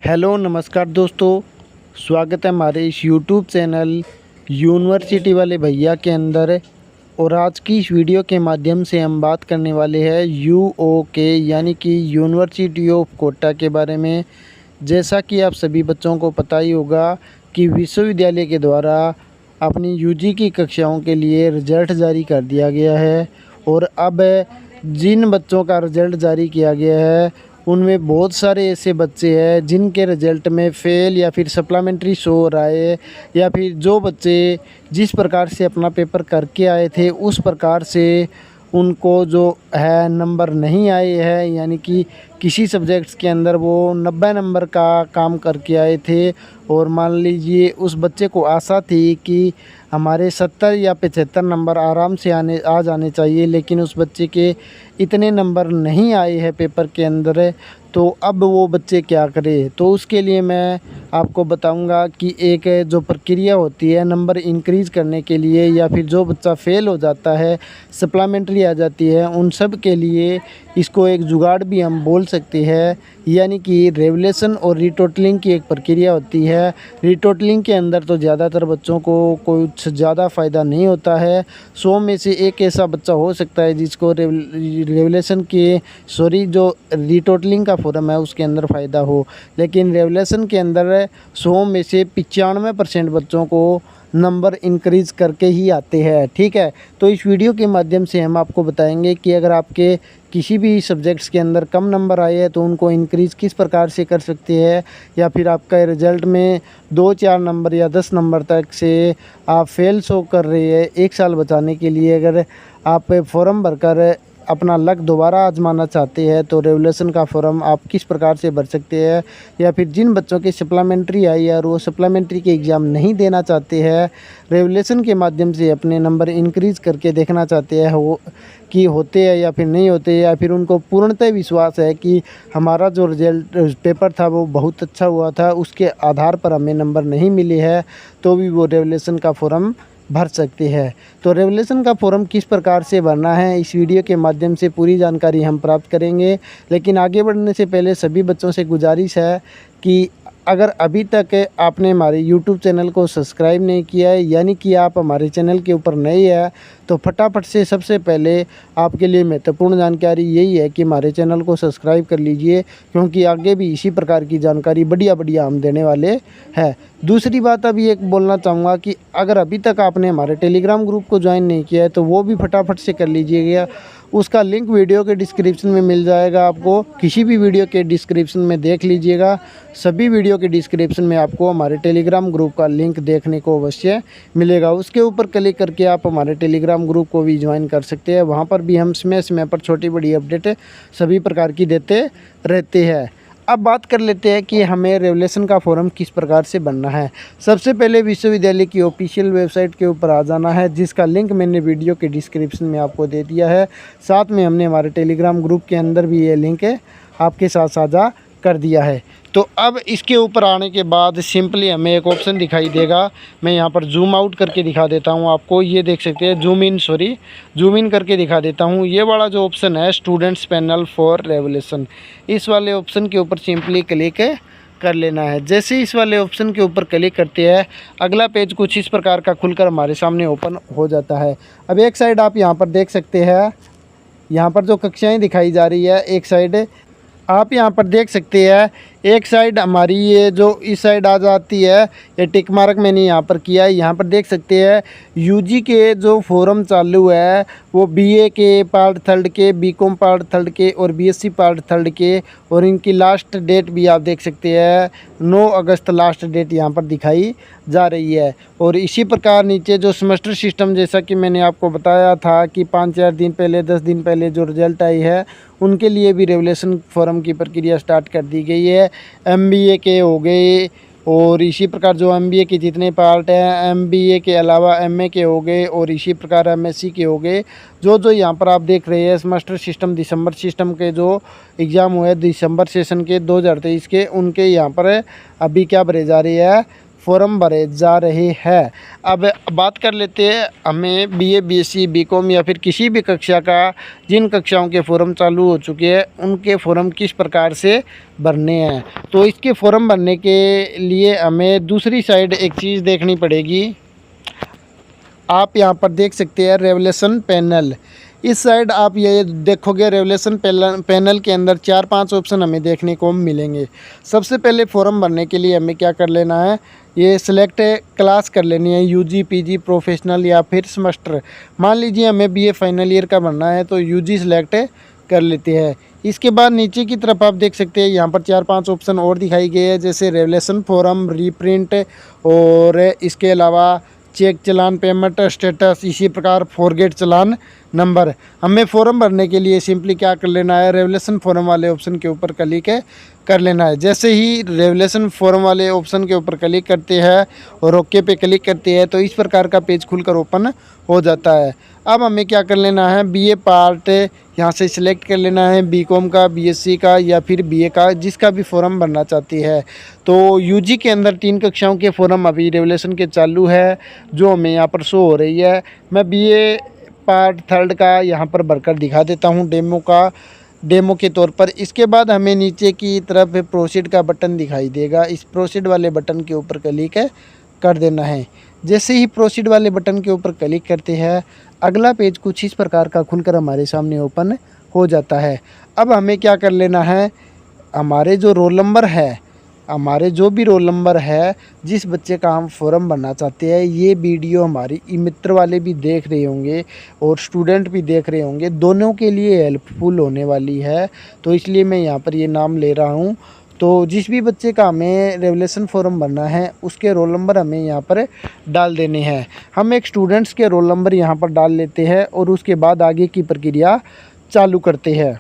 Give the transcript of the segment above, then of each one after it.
Hello नमस्कार दोस्तों। स्वागत है हमारे इस यूट्यूब चैनल यूनिवर्सिटी वाले भैया के अंदर। और आज की इस वीडियो के माध्यम से हम बात करने वाले हैं यूओके यानी कि यूनिवर्सिटी ऑफ कोटा के बारे में। जैसा कि आप सभी बच्चों को पता ही होगा कि विश्वविद्यालय के द्वारा अपनी यूजी की कक्षाओं के लिए रिजल्ट जारी कर दिया गया है। और अब जिन बच्चों का रिजल्ट जारी किया गया है उनमें बहुत सारे ऐसे बच्चे हैं जिनके रिजल्ट में फ़ेल या फिर सप्लीमेंट्री शो हो रहा है, या फिर जो बच्चे जिस प्रकार से अपना पेपर करके आए थे उस प्रकार से उनको जो है नंबर नहीं आए हैं। यानी कि किसी सब्जेक्ट्स के अंदर वो 90 नंबर का काम करके आए थे और मान लीजिए उस बच्चे को आशा थी कि हमारे 70 या 75 नंबर आराम से आ जाने चाहिए, लेकिन उस बच्चे के इतने नंबर नहीं आए हैं पेपर के अंदर। तो अब वो बच्चे क्या करें, तो उसके लिए मैं आपको बताऊंगा कि एक जो प्रक्रिया होती है नंबर इंक्रीज़ करने के लिए, या फिर जो बच्चा फ़ेल हो जाता है सप्लीमेंट्री आ जाती है उन सब के लिए इसको एक जुगाड़ भी हम बोल सकते हैं। यानी कि रेवलेशन और रीटोटलिंग की एक प्रक्रिया होती है। रीटोटलिंग के अंदर तो ज़्यादातर बच्चों को कुछ ज़्यादा फ़ायदा नहीं होता है। 100 में से एक ऐसा बच्चा हो सकता है जिसको रेवलेशन के जो रीटोटलिंग का फॉर्म है उसके अंदर फ़ायदा हो, लेकिन रेवलेशन के अंदर 100 में से 95% बच्चों को नंबर इंक्रीज़ करके ही आते हैं। ठीक है, तो इस वीडियो के माध्यम से हम आपको बताएंगे कि अगर आपके किसी भी सब्जेक्ट्स के अंदर कम नंबर आए हैं तो उनको इंक्रीज़ किस प्रकार से कर सकते हैं, या फिर आपका रिज़ल्ट में 2-4 नंबर या 10 नंबर तक से आप फेल शो कर रहे हैं। 1 साल बचाने के लिए अगर आप फॉर्म भरकर अपना लक दोबारा आजमाना चाहते हैं तो रेवलेशन का फॉर्म आप किस प्रकार से भर सकते हैं, या फिर जिन बच्चों की सप्लीमेंट्री आई है और वो सप्लीमेंट्री के एग्ज़ाम नहीं देना चाहते हैं, रेवलेशन के माध्यम से अपने नंबर इंक्रीज़ करके देखना चाहते हैं हो कि होते हैं या फिर नहीं होते, या फिर उनको पूर्णतः विश्वास है कि हमारा जो रिजल्ट पेपर था वो बहुत अच्छा हुआ था, उसके आधार पर हमें नंबर नहीं मिले हैं, तो भी वो रेवलेशन का फॉर्म भर सकते हैं। तो रेवलेशन का फॉर्म किस प्रकार से भरना है इस वीडियो के माध्यम से पूरी जानकारी हम प्राप्त करेंगे। लेकिन आगे बढ़ने से पहले सभी बच्चों से गुजारिश है कि अगर अभी तक आपने हमारे YouTube चैनल को सब्सक्राइब नहीं किया है, यानी कि आप हमारे चैनल के ऊपर नए हैं, तो फटाफट से सबसे पहले आपके लिए महत्वपूर्ण जानकारी यही है कि हमारे चैनल को सब्सक्राइब कर लीजिए, क्योंकि आगे भी इसी प्रकार की जानकारी बढ़िया हम देने वाले हैं। दूसरी बात अभी एक बोलना चाहूँगा कि अगर अभी तक आपने हमारे टेलीग्राम ग्रुप को ज्वाइन नहीं किया है तो वो भी फटाफट से कर लीजिएगा। उसका लिंक वीडियो के डिस्क्रिप्शन में मिल जाएगा, आपको किसी भी वीडियो के डिस्क्रिप्शन में देख लीजिएगा। सभी वीडियो के डिस्क्रिप्शन में आपको हमारे टेलीग्राम ग्रुप का लिंक देखने को अवश्य मिलेगा। उसके ऊपर क्लिक करके आप हमारे टेलीग्राम ग्रुप को भी ज्वाइन कर सकते हैं। वहाँ पर भी हम समय पर छोटी बड़ी अपडेट सभी प्रकार की देते रहते हैं। अब बात कर लेते हैं कि हमें रेवलेशन का फॉर्म किस प्रकार से बनना है। सबसे पहले विश्वविद्यालय की ऑफिशियल वेबसाइट के ऊपर आ जाना है, जिसका लिंक मैंने वीडियो के डिस्क्रिप्शन में आपको दे दिया है। साथ में हमने हमारे टेलीग्राम ग्रुप के अंदर भी ये लिंक आपके साथ साझा कर दिया है। तो अब इसके ऊपर आने के बाद सिंपली हमें एक ऑप्शन दिखाई देगा। मैं यहाँ पर जूम आउट करके दिखा देता हूँ आपको, ये देख सकते हैं, जूम इन करके दिखा देता हूँ। ये वाला जो ऑप्शन है स्टूडेंट्स पैनल फॉर रेवलेशन, इस वाले ऑप्शन के ऊपर सिंपली क्लिक कर लेना है। जैसे इस वाले ऑप्शन के ऊपर क्लिक करते हैं अगला पेज कुछ इस प्रकार का खुलकर हमारे सामने ओपन हो जाता है। अब एक साइड आप यहाँ पर देख सकते हैं, यहाँ पर जो कक्षाएँ दिखाई जा रही है, एक साइड आप यहाँ पर देख सकते हैं, एक साइड हमारी ये जो इस साइड आ जाती है, ये टिक मार्क मैंने यहाँ पर किया है। यहाँ पर देख सकते हैं यूजी के जो फॉर्म चालू है वो बीए के पार्ट 3 के, बीकॉम पार्ट 3 के और बीएससी पार्ट 3 के, और इनकी लास्ट डेट भी आप देख सकते हैं 9 अगस्त लास्ट डेट यहाँ पर दिखाई जा रही है। और इसी प्रकार नीचे जो सेमेस्टर सिस्टम, जैसा कि मैंने आपको बताया था कि 5-4 दिन पहले 10 दिन पहले जो रिजल्ट आई है उनके लिए भी रेवलेशन फॉर्म की प्रक्रिया स्टार्ट कर दी गई है। एमबीए के हो गए, और इसी प्रकार जो एमबीए के जितने पार्ट हैं, एमबीए के अलावा एमए के हो गए, और इसी प्रकार एमएससी के हो गए। जो यहाँ पर आप देख रहे हैं सेमेस्टर सिस्टम, दिसंबर सिस्टम के जो एग्ज़ाम हुए दिसंबर सेशन के 2023 के, उनके यहाँ पर अभी क्या भरे जा रही है, फॉर्म भरे जा रहे हैं। अब बात कर लेते हैं हमें बीए, बीएससी, बीकॉम या फिर किसी भी कक्षा का जिन कक्षाओं के फॉर्म चालू हो चुके हैं उनके फॉर्म किस प्रकार से भरने हैं। तो इसके फॉर्म भरने के लिए हमें दूसरी साइड एक चीज़ देखनी पड़ेगी। आप यहाँ पर देख सकते हैं रेवलेशन पैनल। इस साइड आप ये देखोगे रेवलेशन पैनल के अंदर 4-5 ऑप्शन हमें देखने को मिलेंगे। सबसे पहले फॉर्म भरने के लिए हमें क्या कर लेना है, ये सिलेक्ट क्लास कर लेनी है, यूजी, पीजी, प्रोफेशनल या फिर सेमेस्टर। मान लीजिए हमें बीए फाइनल ईयर का भरना है तो यूजी सिलेक्ट कर लेते हैं। इसके बाद नीचे की तरफ आप देख सकते हैं यहाँ पर 4-5 ऑप्शन और दिखाई गए हैं, जैसे रेवलेशन फॉर्म, रीप्रिंट और इसके अलावा चेक चालान, पेमेंट स्टेटस, इसी प्रकार फॉरगेट चालान नंबर। हमें फॉर्म भरने के लिए सिंपली क्या कर लेना है, रेवलेशन फॉर्म वाले ऑप्शन के ऊपर क्लिक कर लेना है। जैसे ही रेवलेशन फॉर्म वाले ऑप्शन के ऊपर क्लिक करते हैं और ओके पे क्लिक करते हैं तो इस प्रकार का पेज खुलकर ओपन हो जाता है। अब हमें क्या कर लेना है, बीए पार्ट यहाँ से सिलेक्ट कर लेना है, बीकॉम का, बीएससी का या फिर बीए का, जिसका भी फॉर्म भरना चाहती है। तो यूजी के अंदर 3 कक्षाओं के फॉर्म अभी रेवलेशन के चालू है जो हमें यहाँ पर शो हो रही है। मैं बीए पार्ट 3 का यहाँ पर भरकर दिखा देता हूँ डेमो के तौर पर। इसके बाद हमें नीचे की तरफ प्रोसीड का बटन दिखाई देगा, इस प्रोसीड वाले बटन के ऊपर क्लिक कर देना है। जैसे ही प्रोसीड वाले बटन के ऊपर क्लिक करते हैं अगला पेज कुछ इस प्रकार का खुलकर हमारे सामने ओपन हो जाता है। अब हमें क्या कर लेना है, हमारे जो रोल नंबर है, हमारे जो भी रोल नंबर है, जिस बच्चे का हम फॉर्म भरना चाहते हैं, ये वीडियो हमारी ई मित्र वाले भी देख रहे होंगे और स्टूडेंट भी देख रहे होंगे, दोनों के लिए हेल्पफुल होने वाली है। तो इसलिए मैं यहाँ पर ये नाम ले रहा हूँ। तो जिस भी बच्चे का हमें रेवलेशन फॉर्म भरना है उसके रोल नंबर हमें यहाँ पर डाल देने हैं। हम एक स्टूडेंट्स के रोल नंबर यहाँ पर डाल लेते हैं और उसके बाद आगे की प्रक्रिया चालू करते हैं।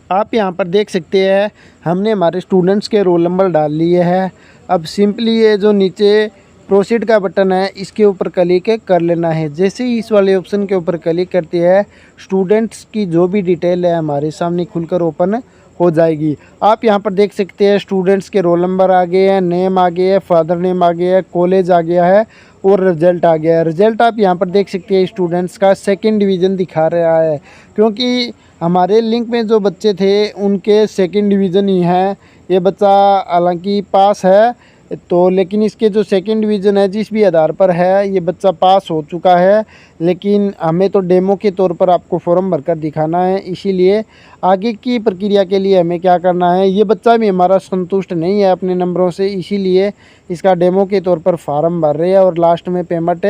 आप यहाँ पर देख सकते हैं हमने हमारे स्टूडेंट्स के रोल नंबर डाल लिए हैं। अब सिंपली ये जो नीचे प्रोसीड का बटन है इसके ऊपर क्लिक कर लेना है। जैसे ही इस वाले ऑप्शन के ऊपर क्लिक करते हैं स्टूडेंट्स की जो भी डिटेल है हमारे सामने खुलकर ओपन हो जाएगी। आप यहाँ पर देख सकते हैं स्टूडेंट्स के रोल नंबर आ गए हैं, नेम आ गए है, फादर नेम आ गया है, कॉलेज आ गया है और रिजल्ट आ गया है। रिजल्ट आप यहाँ पर देख सकते हैं स्टूडेंट्स का 2nd डिवीज़न दिखा रहा है, क्योंकि हमारे लिंक में जो बच्चे थे उनके 2nd डिवीज़न ही है। ये बच्चा हालांकि पास है तो, लेकिन इसके जो 2nd डिवीज़न है जिस भी आधार पर है ये बच्चा पास हो चुका है, लेकिन हमें तो डेमो के तौर पर आपको फॉर्म भरकर दिखाना है। इसीलिए आगे की प्रक्रिया के लिए हमें क्या करना है, ये बच्चा भी हमारा संतुष्ट नहीं है अपने नंबरों से, इसीलिए इसका डेमो के तौर पर फॉर्म भर रहे हैं और लास्ट में पेमेंट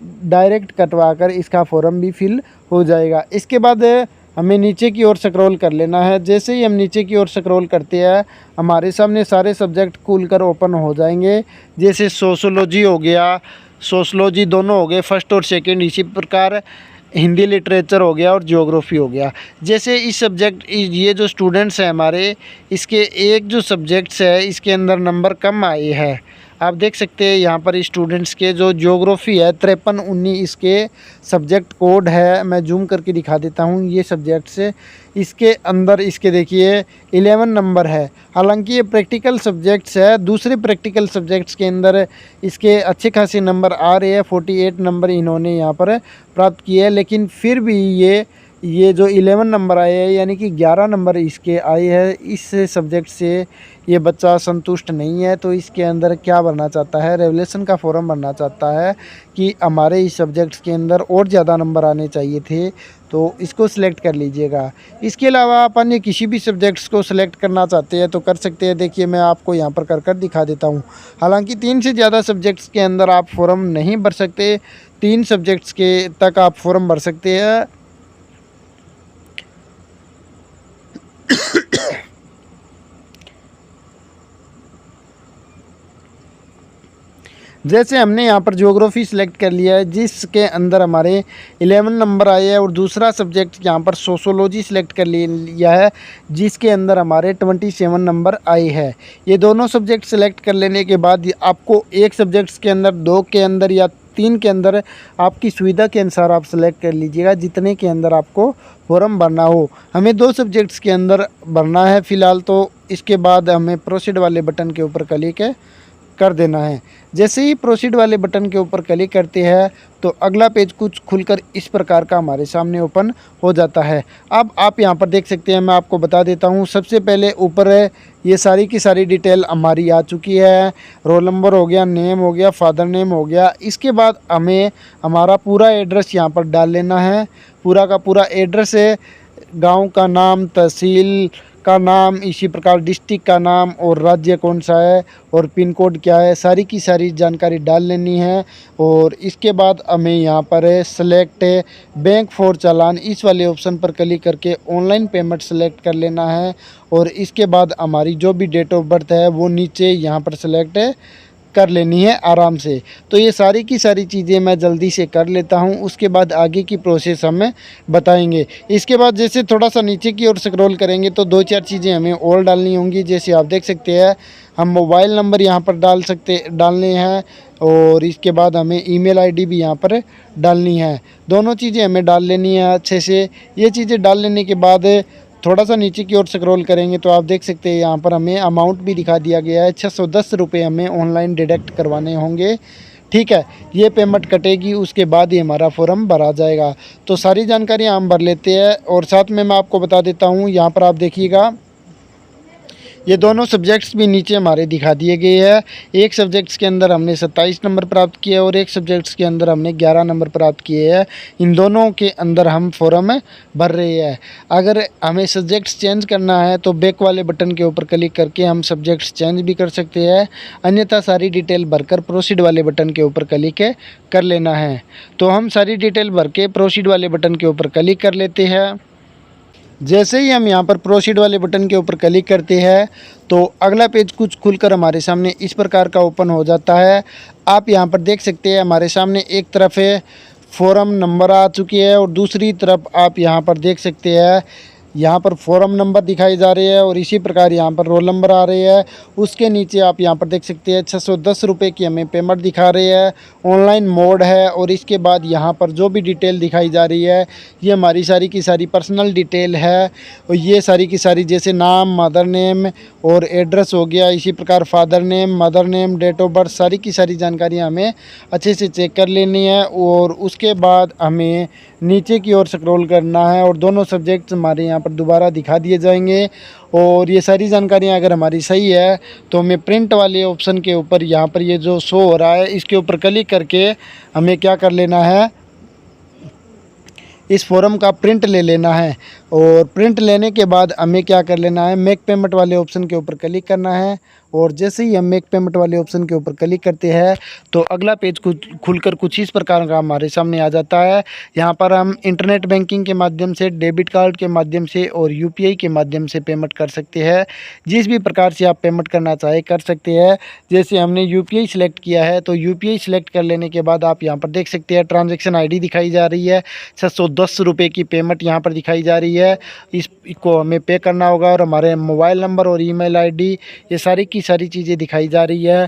डायरेक्ट कटवा कर इसका फॉर्म भी फिल हो जाएगा। इसके बाद हमें नीचे की ओर स्क्रॉल कर लेना है। जैसे ही हम नीचे की ओर स्क्रॉल करते हैं हमारे सामने सारे सब्जेक्ट खुलकर ओपन हो जाएंगे, जैसे सोशोलॉजी हो गया, सोशोलॉजी दोनों हो गए, फर्स्ट और सेकंड। इसी प्रकार हिंदी लिटरेचर हो गया और ज्योग्राफी हो गया। जैसे इस सब्जेक्ट ये जो स्टूडेंट्स हैं हमारे, इसके एक जो सब्जेक्ट्स है इसके अंदर नंबर कम आए हैं। आप देख सकते हैं यहाँ पर स्टूडेंट्स के जो ज्योग्राफी है 5319 इसके सब्जेक्ट कोड है। मैं जूम करके दिखा देता हूँ ये सब्जेक्ट्स इसके अंदर, इसके देखिए 11 नंबर है। हालांकि ये प्रैक्टिकल सब्जेक्ट्स है, दूसरे प्रैक्टिकल सब्जेक्ट्स के अंदर इसके अच्छे खासे नंबर आ रहे हैं। 48 नंबर इन्होंने यहाँ पर प्राप्त किए हैं, लेकिन फिर भी ये जो 11 नंबर आए हैं यानी कि 11 नंबर इसके आए हैं, इस सब्जेक्ट से ये बच्चा संतुष्ट नहीं है। तो इसके अंदर क्या भरना चाहता है, रेवलेशन का फॉर्म भरना चाहता है कि हमारे इस सब्जेक्ट्स के अंदर और ज़्यादा नंबर आने चाहिए थे, तो इसको सिलेक्ट कर लीजिएगा। इसके अलावा आप अन्य किसी भी सब्जेक्ट्स को सिलेक्ट करना चाहते हैं तो कर सकते हैं। देखिए मैं आपको यहाँ पर कर दिखा देता हूँ। हालांकि 3 से ज़्यादा सब्जेक्ट्स के अंदर आप फॉर्म नहीं भर सकते, 3 सब्जेक्ट्स के तक आप फॉर्म भर सकते हैं। जैसे हमने यहाँ पर ज्योग्राफी सिलेक्ट कर लिया है जिसके अंदर हमारे 11 नंबर आए हैं, और दूसरा सब्जेक्ट यहाँ पर सोशोलॉजी सिलेक्ट कर लिया है जिसके अंदर हमारे 27 नंबर आए हैं। ये दोनों सब्जेक्ट सिलेक्ट कर लेने के बाद आपको एक सब्जेक्ट्स के अंदर, 2 के अंदर या 3 के अंदर आपकी सुविधा के अनुसार आप सेलेक्ट कर लीजिएगा जितने के अंदर आपको फॉर्म भरना हो। हमें 2 सब्जेक्ट्स के अंदर भरना है फ़िलहाल, तो इसके बाद हमें प्रोसीड वाले बटन के ऊपर क्लिक कर देना है। जैसे ही प्रोसीड वाले बटन के ऊपर क्लिक करते हैं तो अगला पेज कुछ खुलकर इस प्रकार का हमारे सामने ओपन हो जाता है। अब आप यहाँ पर देख सकते हैं, मैं आपको बता देता हूँ। सबसे पहले ऊपर है ये सारी की सारी डिटेल हमारी आ चुकी है। रोल नंबर हो गया, नेम हो गया, फादर नेम हो गया। इसके बाद हमें हमारा पूरा एड्रेस यहाँ पर डाल लेना है। पूरा का पूरा एड्रेस है, गांव का नाम, तहसील का नाम, इसी प्रकार डिस्ट्रिक्ट का नाम और राज्य कौन सा है और पिन कोड क्या है, सारी की सारी जानकारी डाल लेनी है। और इसके बाद हमें यहाँ पर सेलेक्ट बैंक फॉर चालान, इस वाले ऑप्शन पर क्लिक करके ऑनलाइन पेमेंट सेलेक्ट कर लेना है। और इसके बाद हमारी जो भी डेट ऑफ बर्थ है वो नीचे यहाँ पर सेलेक्ट कर लेनी है आराम से। तो ये सारी की सारी चीज़ें मैं जल्दी से कर लेता हूँ, उसके बाद आगे की प्रोसेस हमें बताएंगे। इसके बाद जैसे थोड़ा सा नीचे की ओर स्क्रॉल करेंगे तो 2-4 चीज़ें हमें और डालनी होंगी। जैसे आप देख सकते हैं, हम मोबाइल नंबर यहाँ पर डालने हैं और इसके बाद हमें ईमेल आईडी भी यहाँ पर डालनी है। दोनों चीज़ें हमें डाल लेनी है अच्छे से। ये चीज़ें डाल लेने के बाद थोड़ा सा नीचे की ओर स्क्रॉल करेंगे तो आप देख सकते हैं यहाँ पर हमें अमाउंट भी दिखा दिया गया है। 610 रुपये हमें ऑनलाइन डिडक्ट करवाने होंगे। ठीक है, ये पेमेंट कटेगी, उसके बाद ही हमारा फॉर्म भरा जाएगा। तो सारी जानकारियाँ हम भर लेते हैं और साथ में मैं आपको बता देता हूँ, यहाँ पर आप देखिएगा ये दोनों सब्जेक्ट्स भी नीचे हमारे दिखा दिए गए हैं। एक सब्जेक्ट्स के अंदर हमने 27 नंबर प्राप्त किए और एक सब्जेक्ट्स के अंदर हमने 11 नंबर प्राप्त किए हैं। इन दोनों के अंदर हम फॉर्म भर रहे हैं। अगर हमें सब्जेक्ट्स चेंज करना है तो बैक वाले बटन के ऊपर क्लिक करके हम सब्जेक्ट्स चेंज भी कर सकते हैं, अन्यथा सारी डिटेल भरकर प्रोसीड वाले बटन के ऊपर क्लिक कर लेना है। तो हम सारी डिटेल भर के प्रोसीड वाले बटन के ऊपर क्लिक कर लेते हैं। जैसे ही हम यहाँ पर प्रोसीड वाले बटन के ऊपर क्लिक करते हैं तो अगला पेज कुछ खुलकर हमारे सामने इस प्रकार का ओपन हो जाता है। आप यहाँ पर देख सकते हैं, हमारे सामने एक तरफ है फॉर्म नंबर आ चुकी है और दूसरी तरफ आप यहाँ पर देख सकते हैं, यहाँ पर फॉर्म नंबर दिखाई जा रही है और इसी प्रकार यहाँ पर रोल नंबर आ रही है। उसके नीचे आप यहाँ पर देख सकते हैं 610 रुपये की हमें पेमेंट दिखा रही है, ऑनलाइन मोड है। और इसके बाद यहाँ पर जो भी डिटेल दिखाई जा रही है ये हमारी सारी की सारी पर्सनल डिटेल है। और ये सारी की सारी जैसे नाम, मदर नेम और एड्रेस हो गया, इसी प्रकार father name, mother name, date of birth, सारी की सारी जानकारियाँ हमें अच्छे से चेक कर लेनी है। और उसके बाद हमें नीचे की ओर स्क्रॉल करना है और दोनों सब्जेक्ट्स हमारे यहाँ पर दोबारा दिखा दिए जाएंगे। और ये सारी जानकारियाँ अगर हमारी सही है तो हमें प्रिंट वाले ऑप्शन के ऊपर यहाँ पर ये जो शो हो रहा है इसके ऊपर क्लिक करके हमें क्या कर लेना है, इस फॉर्म का प्रिंट ले लेना है। और प्रिंट लेने के बाद हमें क्या कर लेना है, मेक पेमेंट वाले ऑप्शन के ऊपर क्लिक करना है। और जैसे ही हम मेक पेमेंट वाले ऑप्शन के ऊपर क्लिक करते हैं तो अगला पेज खुलकर कुछ इस प्रकार का हमारे सामने आ जाता है। यहाँ पर हम इंटरनेट बैंकिंग के माध्यम से, डेबिट कार्ड के माध्यम से और यूपीआई के माध्यम से पेमेंट कर सकते हैं। जिस भी प्रकार से आप पेमेंट करना चाहे कर सकते हैं। जैसे हमने यूपीआई सिलेक्ट किया है तो यूपीआई सिलेक्ट कर लेने के बाद आप यहाँ पर देख सकते हैं ट्रांजेक्शन ID दिखाई जा रही है, 610 रुपये की पेमेंट यहाँ पर दिखाई जा रही है। इसको हमें पे करना होगा और हमारे मोबाइल नंबर और ईमेल आईडी ये सारी की सारी चीज़ें दिखाई जा रही है।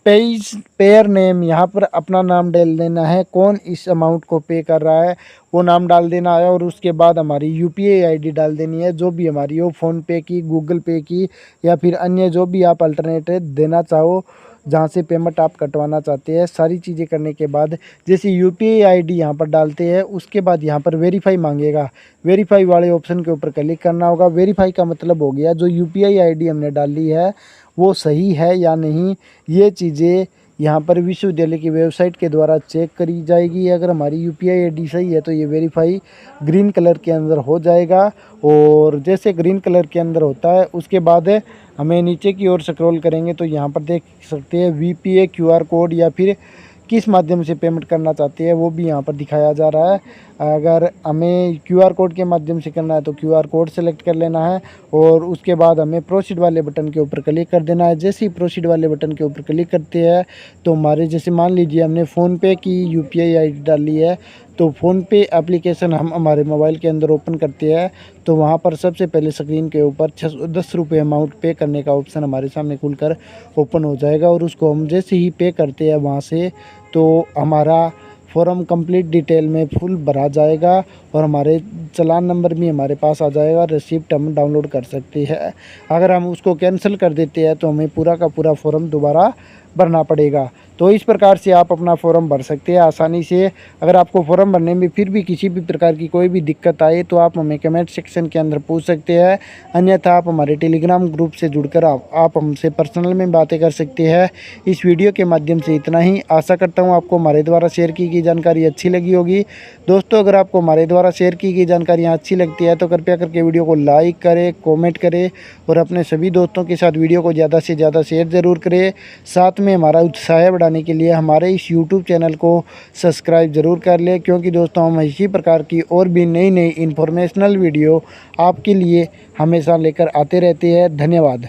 पेयर नेम, यहाँ पर अपना नाम डाल देना है, कौन इस अमाउंट को पे कर रहा है वो नाम डाल देना है। और उसके बाद हमारी यूपीआई आईडी डाल देनी है, जो भी हमारी हो, फ़ोनपे की, गूगल पे की या फिर अन्य जो भी आप अल्टरनेटिव देना चाहो, जहाँ से पेमेंट आप कटवाना चाहते हैं। सारी चीज़ें करने के बाद जैसे यूपीआई आईडी यहाँ पर डालते हैं उसके बाद यहाँ पर वेरीफाई मांगेगा, वेरीफाई वाले ऑप्शन के ऊपर क्लिक करना होगा। वेरीफाई का मतलब हो गया जो यूपीआई आईडी हमने डाली है वो सही है या नहीं, ये चीज़ें यहाँ पर विश्वविद्यालय की वेबसाइट के द्वारा चेक करी जाएगी। अगर हमारी यूपीआई आईडी सही है तो ये वेरीफाई ग्रीन कलर के अंदर हो जाएगा। और जैसे ग्रीन कलर के अंदर होता है उसके बाद हमें नीचे की ओर स्क्रॉल करेंगे तो यहाँ पर देख सकते हैं वीपीए QR कोड या फिर किस माध्यम से पेमेंट करना चाहते हैं वो भी यहाँ पर दिखाया जा रहा है। अगर हमें QR कोड के माध्यम से करना है तो QR कोड सेलेक्ट कर लेना है और उसके बाद हमें प्रोसीड वाले बटन के ऊपर क्लिक कर देना है। जैसे ही प्रोसीड वाले बटन के ऊपर क्लिक करते हैं तो हमारे जैसे मान लीजिए हमने फ़ोनपे की यूपीआई आईडी डाली है तो फ़ोनपे एप्लीकेशन हम हमारे मोबाइल के अंदर ओपन करते हैं तो वहाँ पर सबसे पहले स्क्रीन के ऊपर 610 रुपये अमाउंट पे करने का ऑप्शन हमारे सामने खुलकर ओपन हो जाएगा। और उसको हम जैसे ही पे करते हैं वहाँ से तो हमारा फॉर्म कंप्लीट डिटेल में फुल भरा जाएगा और हमारे चालान नंबर भी हमारे पास आ जाएगा। रिसिप्ट हम डाउनलोड कर सकते हैं। अगर हम उसको कैंसिल कर देते हैं तो हमें पूरा का पूरा फॉर्म दोबारा भरना पड़ेगा। तो इस प्रकार से आप अपना फॉर्म भर सकते हैं आसानी से। अगर आपको फॉर्म भरने में फिर भी किसी भी प्रकार की कोई भी दिक्कत आए तो आप हमें कमेंट सेक्शन के अंदर पूछ सकते हैं, अन्यथा आप हमारे टेलीग्राम ग्रुप से जुड़कर आप हमसे पर्सनल में बातें कर सकते हैं। इस वीडियो के माध्यम से इतना ही। आशा करता हूँ आपको हमारे द्वारा शेयर की गई जानकारी अच्छी लगी होगी। दोस्तों, अगर आपको हमारे द्वारा शेयर की गई जानकारियाँ अच्छी लगती है तो कृपया करके वीडियो को लाइक करें, कॉमेंट करें और अपने सभी दोस्तों के साथ वीडियो को ज़्यादा से ज़्यादा शेयर ज़रूर करें। साथ में हमारा उत्साह बढ़ाने के लिए हमारे इस यूट्यूब चैनल को सब्सक्राइब ज़रूर कर लें, क्योंकि दोस्तों हम इसी प्रकार की और भी नई नई इन्फॉर्मेशनल वीडियो आपके लिए हमेशा लेकर आते रहते हैं। धन्यवाद।